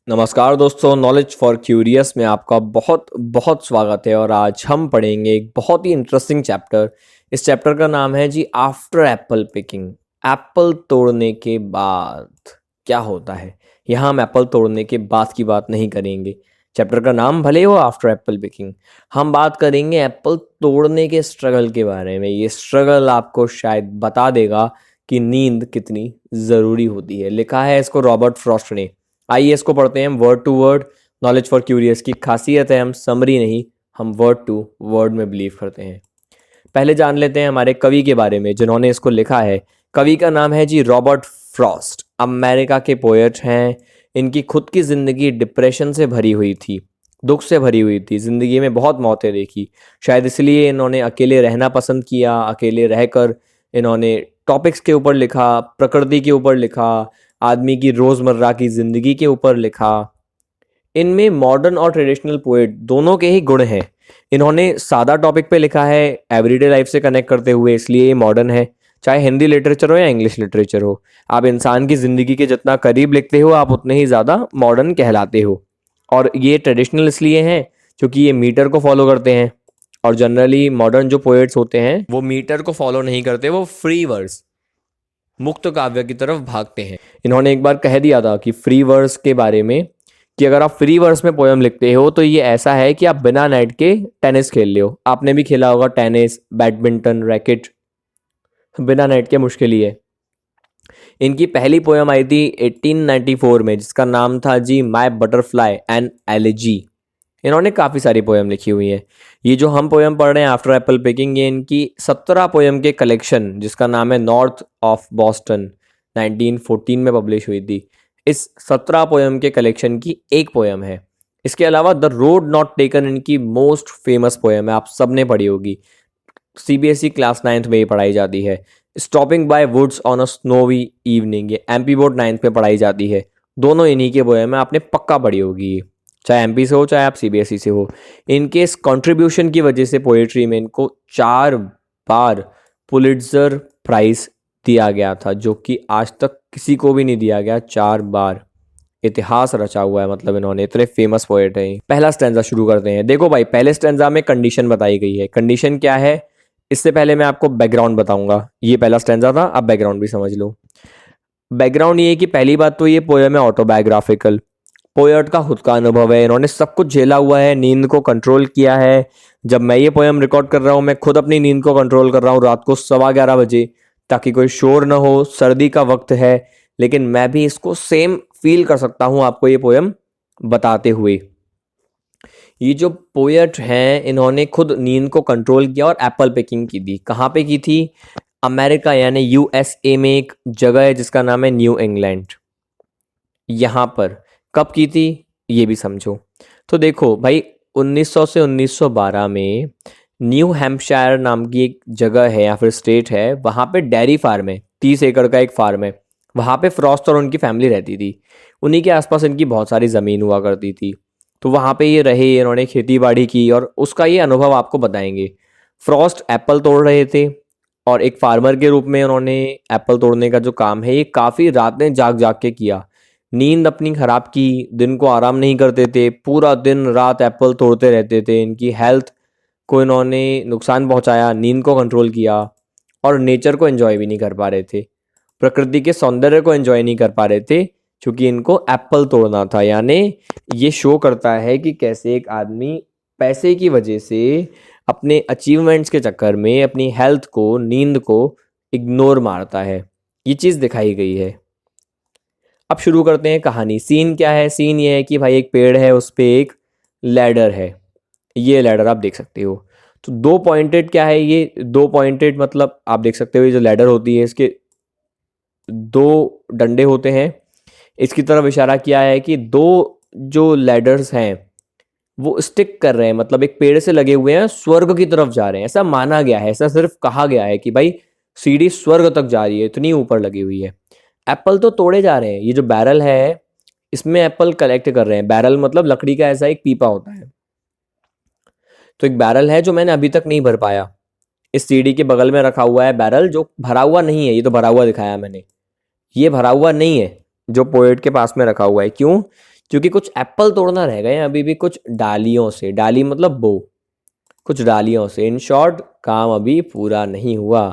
नमस्कार दोस्तों, knowledge for curious में आपका बहुत बहुत स्वागत है। और आज हम पढ़ेंगे एक बहुत ही इंटरेस्टिंग चैप्टर। इस चैप्टर का नाम है जी आफ्टर एप्पल पिकिंग। एप्पल तोड़ने के बाद क्या होता है। यहाँ हम एप्पल तोड़ने के बाद की बात नहीं करेंगे। चैप्टर का नाम भले हो आफ्टर एप्पल पिकिंग, हम बात करेंगे एप्पल तोड़ने के स्ट्रगल के बारे में। ये स्ट्रगल आपको शायद बता देगा कि नींद कितनी ज़रूरी होती है। लिखा है इसको रॉबर्ट फ्रॉस्ट ने। आइए इसको पढ़ते हैं word to word. Knowledge for curious की खासियत है हम समरी नहीं, हम वर्ड टू वर्ड में बिलीव करते हैं। पहले जान लेते हैं हमारे कवि के बारे में जिन्होंने इसको लिखा है। कवि का नाम है जी रॉबर्ट फ्रॉस्ट। अमेरिका के पोएट हैं। इनकी खुद की ज़िंदगी डिप्रेशन से भरी हुई थी, दुख से भरी हुई थी। ज़िंदगी में बहुत मौतें देखी, शायद इसलिए इन्होंने अकेले रहना पसंद किया। अकेले रहकर इन्होंने टॉपिक्स के ऊपर लिखा, प्रकृति के ऊपर लिखा, आदमी की रोज़मर्रा की ज़िंदगी के ऊपर लिखा। इनमें मॉडर्न और ट्रेडिशनल पोएट दोनों के ही गुण हैं। इन्होंने सादा टॉपिक पे लिखा है, एवरीडे लाइफ से कनेक्ट करते हुए, इसलिए ये मॉडर्न है। चाहे हिंदी लिटरेचर हो या इंग्लिश लिटरेचर हो, आप इंसान की ज़िंदगी के जितना करीब लिखते हो, आप उतने ही ज़्यादा मॉडर्न कहलाते हो। और ये ट्रेडिशनल इसलिए हैं क्योंकि ये मीटर को फॉलो करते हैं। और जनरली मॉडर्न जो पोएट्स होते हैं वो मीटर को फॉलो नहीं करते, वो फ्री वर्स, मुक्त काव्य की तरफ भागते हैं। इन्होंने एक बार कह दिया था कि फ्री वर्स के बारे में कि अगर आप फ्री वर्स में पोयम लिखते हो तो ये ऐसा है कि आप बिना नेट के टेनिस खेल रहे हो। आपने भी खेला होगा टेनिस, बैडमिंटन, रैकेट, बिना नेट के मुश्किल ही है। इनकी पहली पोयम आई थी 1894 में जिसका नाम था जी माई बटरफ्लाई एंड एलिजी। इन्होंने काफ़ी सारी पोयम लिखी हुई हैं। ये जो हम पोयम पढ़ रहे हैं आफ्टर एप्पल पिकिंग, ये इनकी 17 पोयम के कलेक्शन जिसका नाम है नॉर्थ ऑफ बॉस्टन 1914 में पब्लिश हुई थी। इस 17 पोयम के कलेक्शन की एक पोयम है। इसके अलावा द रोड नॉट टेकन इनकी मोस्ट फेमस पोयम है, आप सब ने पढ़ी होगी। सीबीएसई क्लास 9th में ये पढ़ाई जाती है। Stopping by woods on a snowy evening ये एमपी बोर्ड 9th में पढ़ाई जाती है। दोनों इन्हीं के पोयम है, आपने पक्का पढ़ी होगी, चाहे एमपी से हो चाहे आप सीबीएसई से हो। इनके इस कंट्रीब्यूशन की वजह से पोएट्री में इनको 4 बार पुलिट्जर प्राइज दिया गया था, जो कि आज तक किसी को भी नहीं दिया गया। 4 बार इतिहास रचा हुआ है, मतलब इन्होंने, इतने फेमस पोएट हैं। पहला स्टैंजा शुरू करते हैं। देखो भाई, पहले स्टैंजा में कंडीशन बताई गई है। कंडीशन क्या है, इससे पहले मैं आपको बैकग्राउंड बताऊंगा। ये पहला स्टैंजा था, अब बैकग्राउंड भी समझ लो। बैकग्राउंड ये है कि पहली बात तो ये पोयम है ऑटोबायोग्राफिकल। पोएट का खुद का अनुभव है, इन्होंने सब कुछ झेला हुआ है, नींद को कंट्रोल किया है। जब मैं ये पोयम रिकॉर्ड कर रहा हूँ, मैं खुद अपनी नींद को कंट्रोल कर रहा हूँ रात को 11:15 बजे, ताकि कोई शोर ना हो। सर्दी का वक्त है, लेकिन मैं भी इसको सेम फील कर सकता हूँ आपको ये पोयम बताते हुए। ये जो पोएट हैं इन्होंने खुद नींद को कंट्रोल किया और एप्पल पिकिंग की थी। कहाँ पे की थी? अमेरिका यानी यूएसए में एक जगह है जिसका नाम है न्यू इंग्लैंड। यहाँ पर कब की थी ये भी समझो। तो देखो भाई, 1900 से 1912 में न्यू हैम्पशायर नाम की एक जगह है या फिर स्टेट है, वहाँ पे डेयरी फार्म है, 30 एकड़ का एक फार्म है। वहाँ पे फ्रॉस्ट और उनकी फैमिली रहती थी। उन्हीं के आसपास इनकी बहुत सारी ज़मीन हुआ करती थी। तो वहाँ पे ये रहे, इन्होंने खेती बाड़ी की और उसका ये अनुभव आपको बताएंगे। फ्रॉस्ट एप्पल तोड़ रहे थे और एक फार्मर के रूप में उन्होंने एप्पल तोड़ने का जो काम है ये काफ़ी रातें जाग जाग के किया। नींद अपनी ख़राब की, दिन को आराम नहीं करते थे, पूरा दिन रात एप्पल तोड़ते रहते थे। इनकी हेल्थ को इन्होंने नुकसान पहुंचाया, नींद को कंट्रोल किया और नेचर को एंजॉय भी नहीं कर पा रहे थे। प्रकृति के सौंदर्य को एंजॉय नहीं कर पा रहे थे क्योंकि इनको एप्पल तोड़ना था। यानी ये शो करता है कि कैसे एक आदमी पैसे की वजह से अपने अचीवमेंट्स के चक्कर में अपनी हेल्थ को, नींद को इग्नोर मारता है। ये चीज़ दिखाई गई है। अब शुरू करते हैं कहानी। सीन क्या है? सीन ये है कि भाई एक पेड़ है, उस पे एक लैडर है। ये लैडर आप देख सकते हो। तो 2 पॉइंटेड क्या है ये? 2 पॉइंटेड मतलब आप देख सकते हो ये जो लैडर होती है इसके 2 डंडे होते हैं। इसकी तरफ इशारा किया है कि 2 जो लैडर्स हैं वो स्टिक कर रहे हैं, मतलब एक पेड़ से लगे हुए हैं, स्वर्ग की तरफ जा रहे हैं। ऐसा माना गया है, ऐसा सिर्फ कहा गया है कि भाई सीढ़ी स्वर्ग तक जा रही है, इतनी ऊपर लगी हुई है। एप्पल तो तोड़े जा रहे हैं। ये जो बैरल है इसमें एप्पल कलेक्ट कर रहे हैं। बैरल मतलब लकड़ी का ऐसा एक पीपा होता है। तो एक बैरल है जो मैंने अभी तक नहीं भर पाया। इस सीढ़ी के बगल में रखा हुआ है बैरल जो भरा हुआ नहीं है। ये तो भरा हुआ दिखाया मैंने, ये भरा हुआ नहीं है जो पोएट के पास में रखा हुआ है। क्यों? क्योंकि कुछ एप्पल तोड़ना रह गए हैं अभी भी कुछ डालियों से, डाली मतलब बो, कुछ डालियों से। इन शॉर्ट काम अभी पूरा नहीं हुआ,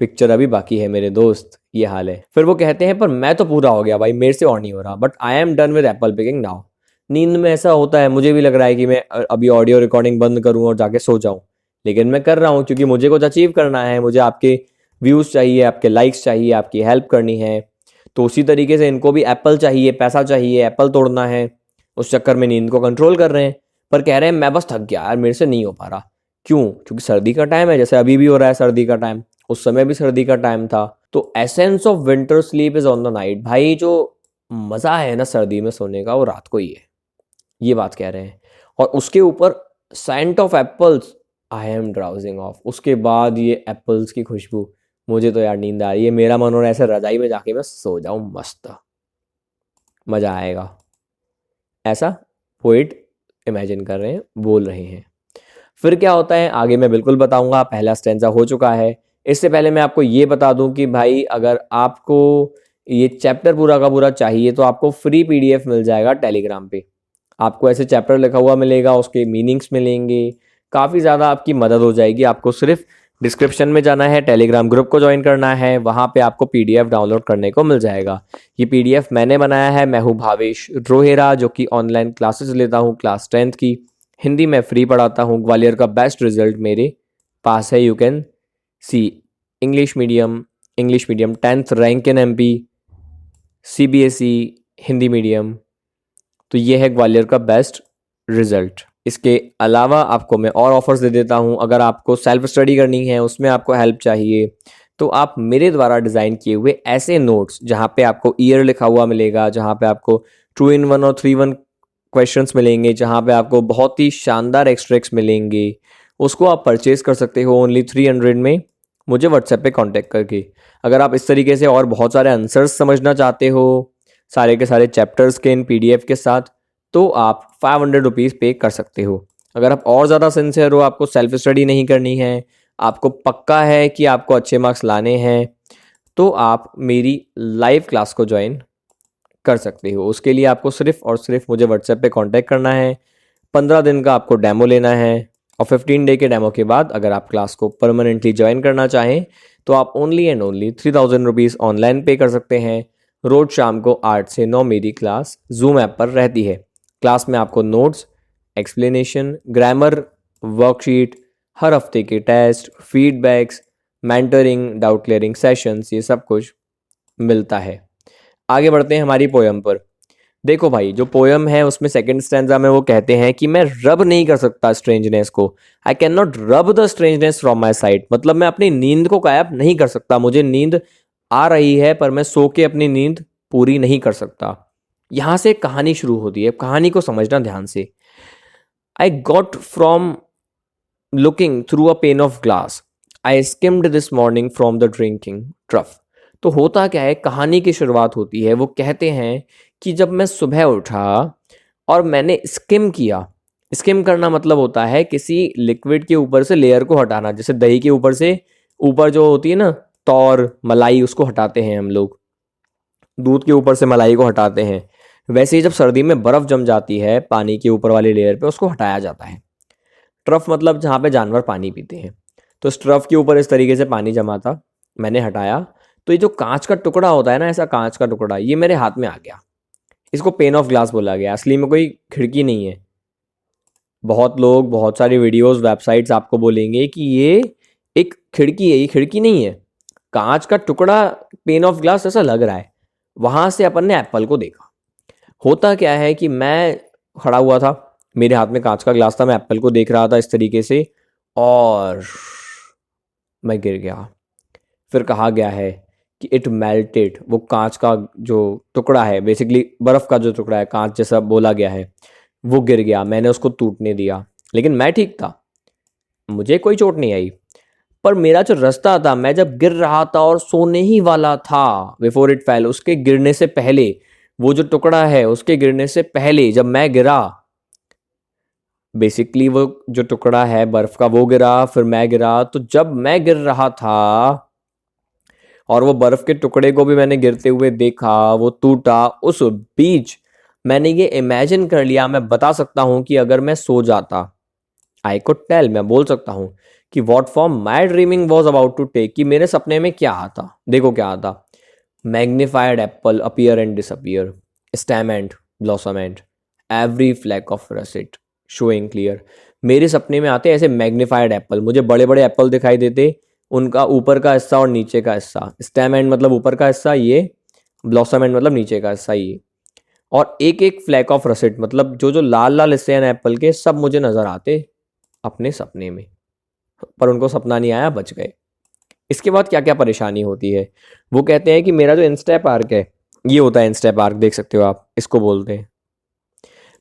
पिक्चर अभी बाकी है मेरे दोस्त, ये हाल है। फिर वो कहते हैं पर मैं तो पूरा हो गया भाई, मेरे से और नहीं हो रहा, but I am done with Apple picking now. नींद में ऐसा होता है, मुझे भी लग रहा है कि मैं अभी ऑडियो रिकॉर्डिंग बंद करूं और जाके सो जाऊं, लेकिन मैं कर रहा हूं क्योंकि मुझे कुछ अचीव करना है, मुझे आपके व्यूज़ चाहिए, आपके लाइक्स चाहिए, आपकी हेल्प करनी है। तो उसी तरीके से इनको भी एप्पल चाहिए, पैसा चाहिए, एप्पल तोड़ना है, उस चक्कर में नींद को कंट्रोल कर रहे हैं। पर कह रहे हैं मैं बस थक गया यार, मेरे से नहीं हो पा रहा। क्यों? क्योंकि सर्दी का टाइम है, जैसे अभी भी हो रहा है सर्दी का टाइम, उस समय भी सर्दी का टाइम था। तो essence of winter sleep is on the night. भाई जो मज़ा है ना सर्दी में सोने का, वो रात को ही है, ये बात कह रहे हैं। और उसके ऊपर scent of apples, I am drowsing off. उसके बाद ये एप्पल्स की खुशबू, मुझे तो यार नींद आ रही है, मेरा मन हो रहा है ऐसे रजाई में जाके मैं सो जाऊं, मस्त मज़ा आएगा। ऐसा पोइट इमेजिन कर रहे हैं, बोल रहे हैं। फिर क्या होता है आगे मैं बिल्कुल बताऊंगा, पहला स्टेंजा हो चुका है। इससे पहले मैं आपको ये बता दूं कि भाई अगर आपको ये चैप्टर पूरा का पूरा चाहिए तो आपको फ्री पीडीएफ मिल जाएगा टेलीग्राम पे। आपको ऐसे चैप्टर लिखा हुआ मिलेगा, उसके मीनिंग्स मिलेंगे, काफ़ी ज़्यादा आपकी मदद हो जाएगी। आपको सिर्फ डिस्क्रिप्शन में जाना है, टेलीग्राम ग्रुप को ज्वाइन करना है, वहाँ पे आपको पीडीएफ डाउनलोड करने को मिल जाएगा। ये पीडीएफ मैंने बनाया है, मैं हूँ भावेश रोहेरा, जो कि ऑनलाइन क्लासेस लेता हूँ क्लास 10th की, हिंदी में फ्री पढ़ाता हूँ। ग्वालियर का बेस्ट रिजल्ट मेरे पास है, you can see. English medium 10th rank in MP, CBSE Hindi medium. तो ये है ग्वालियर का बेस्ट रिजल्ट। इसके अलावा आपको मैं और ऑफर्स दे देता हूँ। अगर आपको सेल्फ स्टडी करनी है, उसमें आपको हेल्प चाहिए, तो आप मेरे द्वारा डिज़ाइन किए हुए ऐसे नोट्स जहाँ पे आपको ईयर लिखा हुआ मिलेगा, जहाँ पे आपको 2 in 1 और 3 in 1 क्वेश्चंस मिलेंगे, जहाँ पे आपको बहुत ही शानदार एक्सट्रैक्ट्स मिलेंगे, उसको आप परचेज कर सकते हो ओनली 300 में, मुझे व्हाट्सएप पे कांटेक्ट करके। अगर आप इस तरीके से और बहुत सारे आंसर्स समझना चाहते हो सारे के सारे चैप्टर्स के इन पीडीएफ के साथ, तो आप 500 रुपीज़ पे कर सकते हो। अगर आप और ज़्यादा सिंसियर हो, आपको सेल्फ स्टडी नहीं करनी है, आपको पक्का है कि आपको अच्छे मार्क्स लाने हैं, तो आप मेरी लाइव क्लास को ज्वाइन कर सकते हो। उसके लिए आपको सिर्फ और सिर्फ मुझे व्हाट्सएप पे कांटेक्ट करना है। 15 दिन का आपको डेमो लेना है, और 15 डे के डेमो के बाद अगर आप क्लास को परमानेंटली ज्वाइन करना चाहें तो आप only and only 3000 rupees online पे कर सकते हैं। रोज़ शाम को 8 से 9 मेरी क्लास जूम ऐप पर रहती है। क्लास में आपको नोट्स, एक्सप्लेनेशन, ग्रामर, वर्कशीट, हर हफ्ते के test, feedbacks, mentoring, doubt clearing sessions, ये सब कुछ मिलता है। आगे बढ़ते हैं हमारी पोयम पर। देखो भाई, जो पोयम है उसमें सेकंड स्टैंजा में वो कहते हैं कि मैं रब नहीं कर सकता स्ट्रेंजनेस को, आई कैन नॉट रब the strangeness from my side. मतलब मैं अपनी नींद को गायब नहीं कर सकता, मुझे नींद आ रही है पर मैं सो के अपनी नींद पूरी नहीं कर सकता। यहाँ से एक कहानी शुरू होती है, कहानी को समझना ध्यान से। I got from looking through a pain of glass, I skimmed this morning from the drinking trough. तो होता क्या है, कहानी की शुरुआत होती है, वो कहते हैं कि जब मैं सुबह उठा और मैंने स्किम किया। स्किम करना मतलब होता है किसी लिक्विड के ऊपर से लेयर को हटाना, जैसे दही के ऊपर से ऊपर जो होती है ना तौर मलाई, उसको हटाते हैं हम लोग, दूध के ऊपर से मलाई को हटाते हैं। वैसे ही जब सर्दी में बर्फ़ जम जाती है पानी के ऊपर वाली लेयर पे, उसको हटाया जाता है। ट्रफ मतलब जहाँ पे जानवर पानी पीते हैं। तो इस ट्रफ के ऊपर इस तरीके से पानी जमा था, मैंने हटाया, तो ये जो कांच का टुकड़ा होता है ना, ऐसा कांच का टुकड़ा, ये मेरे हाथ में आ गया। इसको पेन ऑफ ग्लास बोला गया। असली में कोई खिड़की नहीं है। बहुत लोग, बहुत सारी वीडियोस, वेबसाइट्स आपको बोलेंगे कि ये एक खिड़की है, ये खिड़की नहीं है, कांच का टुकड़ा, पेन ऑफ ग्लास ऐसा लग रहा है। वहाँ से अपन ने एप्पल को देखा। होता क्या है कि मैं खड़ा हुआ था, मेरे हाथ में कांच का ग्लास था, मैं एप्पल को देख रहा था इस तरीके से, और मैं गिर गया। फिर कहा गया है कि इट मेल्टेड, वो कांच का जो टुकड़ा है, बेसिकली बर्फ़ का जो टुकड़ा है, कांच जैसा बोला गया है, वो गिर गया। मैंने उसको टूटने दिया, लेकिन मैं ठीक था, मुझे कोई चोट नहीं आई। पर मेरा जो रास्ता था, मैं जब गिर रहा था और सोने ही वाला था, बिफोर इट फेल, उसके गिरने से पहले, वो जो टुकड़ा है उसके गिरने से पहले जब मैं गिरा, बेसिकली वो जो टुकड़ा है बर्फ़ का वो गिरा, फिर मैं गिरा। तो जब मैं गिर रहा था और वो बर्फ़ के टुकड़े को भी मैंने गिरते हुए देखा, वो टूटा, उस बीच मैंने ये इमेजिन कर लिया, मैं बता सकता हूँ कि अगर मैं सो जाता, आई कुड टेल, मैं बोल सकता हूँ कि what form my dreaming was about to take, कि मेरे सपने में क्या आता। देखो क्या आता, magnified apple appear and disappear, stem and blossom and every fleck of russet showing clear. मेरे सपने में आते ऐसे मैग्नीफाइड एप्पल, मुझे बड़े बड़े एप्पल दिखाई देते, उनका ऊपर का हिस्सा और नीचे का हिस्सा, स्टेम एंड मतलब ऊपर का हिस्सा ये, ब्लॉसम एंड मतलब नीचे का हिस्सा ये, और एक एक फ्लैक ऑफ रसिट मतलब जो जो लाल लाल हिस्से हैं एप्पल के, सब मुझे नजर आते अपने सपने में। पर उनको सपना नहीं आया, बच गए। इसके बाद क्या क्या परेशानी होती है, वो कहते हैं कि मेरा जो इंस्टेप आर्क है, ये होता है इंस्टेप आर्क, देख सकते हो आप, इसको बोलते हैं।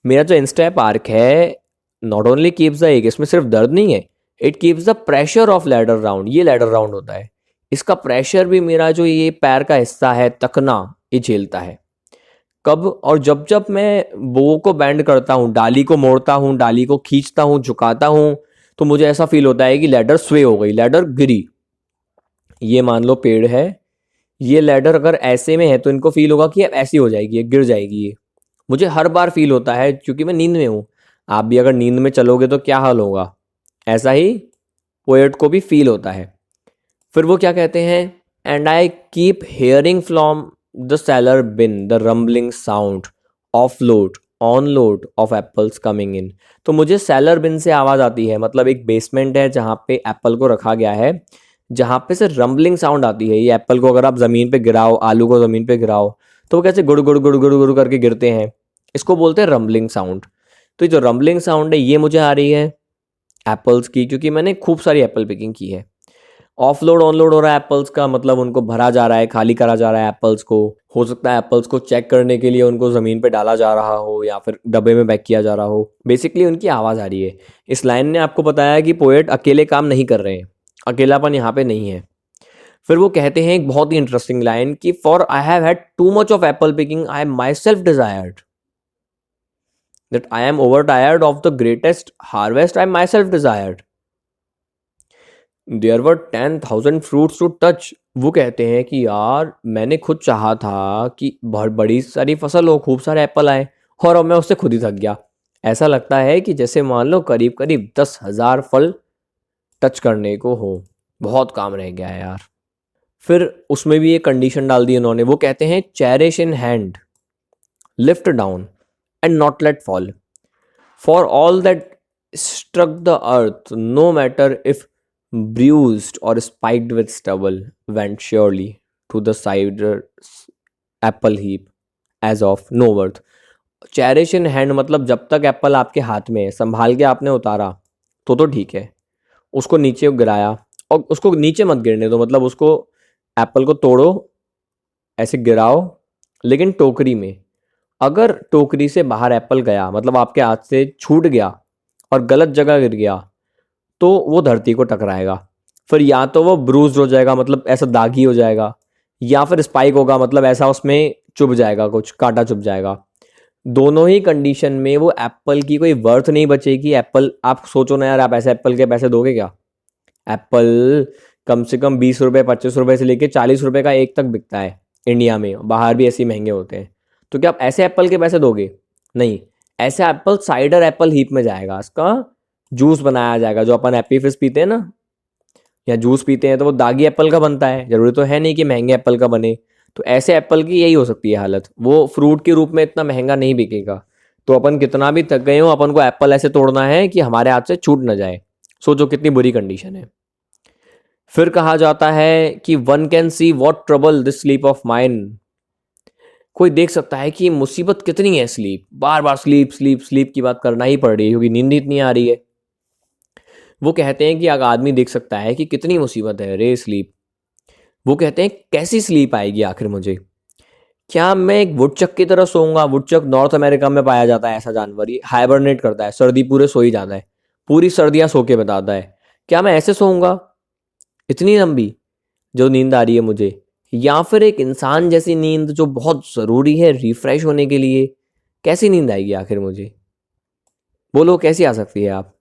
मेरा जो इंस्टेप आर्क है नॉट ओनली कीप्स द एक, इसमें सिर्फ दर्द नहीं है, it keeps the pressure of ladder round, ये लैडर राउंड होता है, इसका प्रेशर भी मेरा जो ये पैर का हिस्सा है तकना, ये झेलता है। कब, और जब जब मैं बो को बैंड करता हूँ, डाली को मोड़ता हूँ, डाली को खींचता हूँ, झुकाता हूँ, तो मुझे ऐसा फील होता है कि लैडर स्वे हो गई, लैडर गिरी। ये मान लो पेड़ है, ये लैडर अगर ऐसे में है तो इनको फील होगा कि अब ऐसी हो जाएगी, ये गिर जाएगी। ये मुझे हर बार फील होता है क्योंकि मैं नींद में हूँ। आप भी अगर नींद में चलोगे तो क्या हाल होगा, ऐसा ही पोएट को भी फील होता है। फिर वो क्या कहते हैं, and I keep hearing from the seller been the rumbling sound of load on load of apples coming in. तो मुझे सेलर बिन से आवाज़ आती है, मतलब एक बेसमेंट है जहाँ पे एप्पल को रखा गया है, जहाँ पे से रम्बलिंग साउंड आती है। ये एप्पल को अगर आप ज़मीन पे गिराओ, आलू को ज़मीन पे गिराओ, तो वो कैसे गुड़ गुड़ गुड़ गुड़ गुड़ करके गिरते हैं, इसको बोलते हैं रम्बलिंग साउंड। तो ये जो रम्बलिंग साउंड है ये मुझे आ रही है एप्पल्स की, क्योंकि मैंने खूब सारी एप्पल पिकिंग की है। ऑफ लोड ऑन लोड हो रहा है एप्पल्स का, मतलब उनको भरा जा रहा है, खाली करा जा रहा है एप्पल्स को। हो सकता है एप्पल्स को चेक करने के लिए उनको ज़मीन पे डाला जा रहा हो या फिर डब्बे में पैक किया जा रहा हो। बेसिकली उनकी आवाज़ आ रही है। इस लाइन ने आपको बताया कि पोएट अकेले काम नहीं कर रहे हैं, अकेलापन यहाँ पे नहीं है। फिर वो कहते हैं एक बहुत ही इंटरेस्टिंग लाइन कि for I have had too much of apple picking I myself desired that I am overtired of the greatest harvest I myself desired there were 10,000 fruits to touch. वो कहते हैं कि यार मैंने खुद चाहा था कि बहुत बड़ी सारी फसल हो, खूब सारे एप्पल आए, और अब मैं उससे खुद ही थक गया। ऐसा लगता है कि जैसे मान लो करीब करीब 10,000 फल टच करने को हो, बहुत काम रह गया है यार। फिर उसमें भी एक कंडीशन डाल दी उन्होंने, वो कहते हैं cherish in hand, lift down and not let fall, for all that struck the earth, no matter if bruised or spiked with stubble, went surely to the cider apple heap as of no worth. Cherish in hand मतलब जब तक Apple आपके हाथ में है, संभाल के आपने उतारा तो ठीक है। उसको नीचे गिराया, और उसको नीचे मत गिरने दो, मतलब उसको एप्पल को तोड़ो, ऐसे गिराओ, लेकिन टोकरी में। अगर टोकरी से बाहर एप्पल गया, मतलब आपके हाथ से छूट गया और गलत जगह गिर गया, तो वो धरती को टकराएगा। फिर या तो वो ब्रूज्ड हो जाएगा, मतलब ऐसा दागी हो जाएगा, या फिर स्पाइक होगा, मतलब ऐसा उसमें चुभ जाएगा, कुछ कांटा चुभ जाएगा। दोनों ही कंडीशन में वो एप्पल की कोई वर्थ नहीं बचेगी। एप्पल, आप सोचो ना यार, आप ऐसे एप्पल के पैसे दोगे क्या? एप्पल कम से कम 20 रुपये 25 रुपये से लेके 40 रुपये का एक तक बिकता है इंडिया में, बाहर भी ऐसे ही महंगे होते हैं। तो क्या आप ऐसे एप्पल के पैसे दोगे? नहीं। ऐसे एप्पल साइडर एप्पल हीप में जाएगा, इसका जूस बनाया जाएगा। जो अपन एप्पी फिज पीते हैं ना, या जूस पीते हैं, तो वो दागी एप्पल का बनता है, जरूरी तो है नहीं कि महंगे एप्पल का बने। तो ऐसे एप्पल की यही हो सकती है हालत, वो फ्रूट के रूप में इतना महंगा नहीं बिकेगा। तो अपन कितना भी थक गए हो, अपन को एप्पल ऐसे तोड़ना है कि हमारे हाथ से छूट न जाए। सोचो कितनी बुरी कंडीशन है। फिर कहा जाता है कि one can see what trouble this sleep of mind. कोई देख सकता है कि मुसीबत कितनी है स्लीप, बार बार स्लीप स्लीप स्लीप की बात करना ही पड़ रही है क्योंकि नींद इतनी आ रही है। वो कहते हैं कि अगर आदमी देख सकता है कि कितनी मुसीबत है रे स्लीप। वो कहते हैं कैसी स्लीप आएगी आखिर मुझे? क्या मैं एक वुडचक की तरह सोऊंगा? वुडचक नॉर्थ अमेरिका में पाया जाता है ऐसा जानवर, ये हाइबरनेट करता है, सर्दी पूरे सो ही जाता है, पूरी सर्दियां सो के बताता है। क्या मैं ऐसे सोऊंगा, इतनी लंबी जो नींद आ रही है मुझे? या फिर एक इंसान जैसी नींद जो बहुत ज़रूरी है रिफ्रेश होने के लिए? कैसी नींद आएगी आखिर मुझे? बोलो कैसी आ सकती है? आप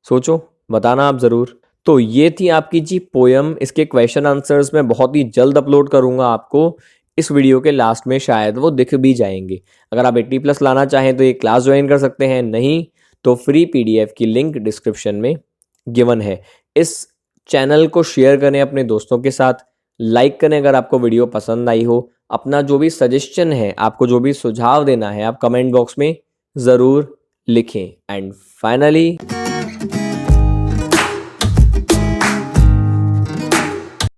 सोचो, बताना आप ज़रूर। तो ये थी आपकी जी पोयम। इसके क्वेश्चन आंसर्स मैं बहुत ही जल्द अपलोड करूँगा आपको इस वीडियो के लास्ट में शायद वो दिख भी जाएंगे। अगर आप 80+ लाना चाहें तो ये क्लास ज्वाइन कर सकते हैं, नहीं तो फ्री PDF की लिंक डिस्क्रिप्शन में गिवन है। इस चैनल को शेयर करें अपने दोस्तों के साथ, लाइक करें अगर आपको वीडियो पसंद आई हो। अपना जो भी सजेशन है, आपको जो भी सुझाव देना है, आप कमेंट बॉक्स में ज़रूर लिखें। And finally